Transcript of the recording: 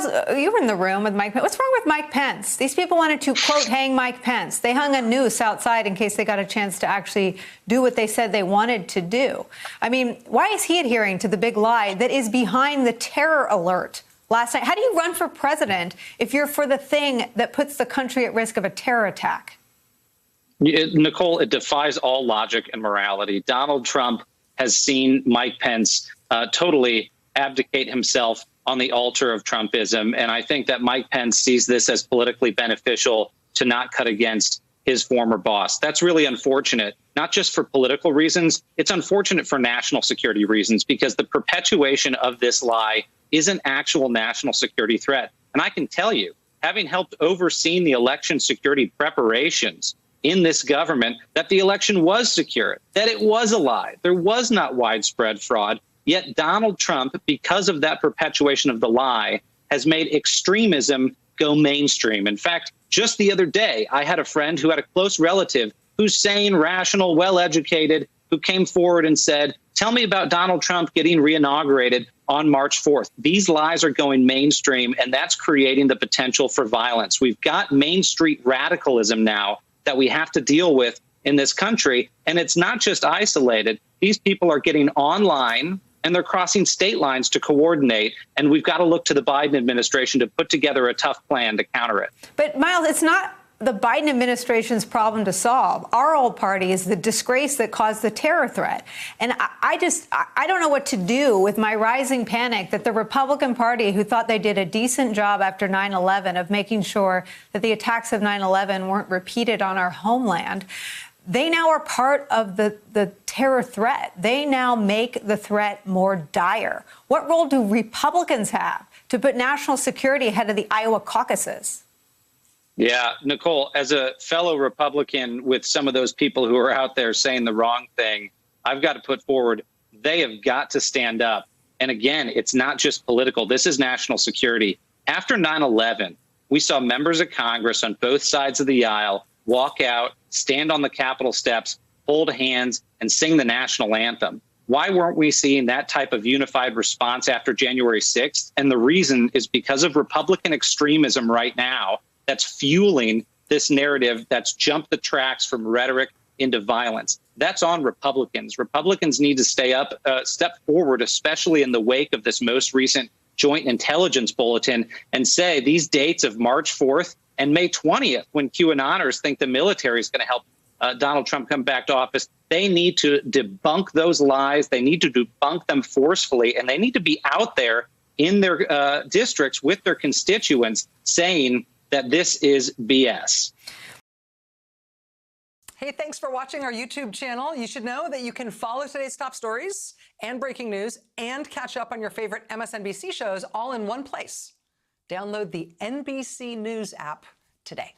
Miles, you were in the room with Mike Pence. What's wrong with Mike Pence? These people wanted to, quote, hang Mike Pence. They hung a noose outside in case they got a chance to actually do what they said they wanted to do. I mean, why is he adhering to the big lie that is behind the terror alert last night? How do you run for president if you're for the thing that puts the country at risk of a terror attack? Nicole, it defies all logic and morality. Donald Trump has seen Mike Pence totally abdicate himself on the altar of Trumpism. And I think that Mike Pence sees this as politically beneficial to not cut against his former boss. That's really unfortunate, not just for political reasons. It's unfortunate for national security reasons, because the perpetuation of this lie is an actual national security threat. And I can tell you, having helped oversee the election security preparations in this government, that the election was secure, that it was a lie. There was not widespread fraud. Yet Donald Trump, because of that perpetuation of the lie, has made extremism go mainstream. In fact, just the other day, I had a friend who had a close relative who's sane, rational, well-educated, who came forward and said, tell me about Donald Trump getting reinaugurated on March 4th. These lies are going mainstream, and that's creating the potential for violence. We've got Main Street radicalism now that we have to deal with in this country. And it's not just isolated. These people are getting online and they're crossing state lines to coordinate. And we've got to look to the Biden administration to put together a tough plan to counter it. But, Miles, it's not the Biden administration's problem to solve. Our old party is the disgrace that caused the terror threat. And I don't know what to do with my rising panic that the Republican Party, who thought they did a decent job after 9/11 of making sure that the attacks of 9/11 weren't repeated on our homeland, they now are part of the terror threat. They now make the threat more dire. What role do Republicans have to put national security ahead of the Iowa caucuses? Yeah, Nicole, as a fellow Republican with some of those people who are out there saying the wrong thing, I've got to put forward, they have got to stand up. And again, it's not just political. This is national security. After 9/11, we saw members of Congress on both sides of the aisle walk out, stand on the Capitol steps, hold hands, and sing the national anthem. Why weren't we seeing that type of unified response after January 6th? And the reason is because of Republican extremism right now that's fueling this narrative that's jumped the tracks from rhetoric into violence. That's on Republicans. Republicans need to step forward, especially in the wake of this most recent Joint Intelligence Bulletin, and say these dates of March 4th and May 20th, when QAnoners think the military is going to help Donald Trump come back to office, they need to debunk those lies. They need to debunk them forcefully, and they need to be out there in their districts with their constituents saying that this is BS. Hey, thanks for watching our YouTube channel. You should know that you can follow today's top stories and breaking news and catch up on your favorite MSNBC shows all in one place. Download the NBC News app today.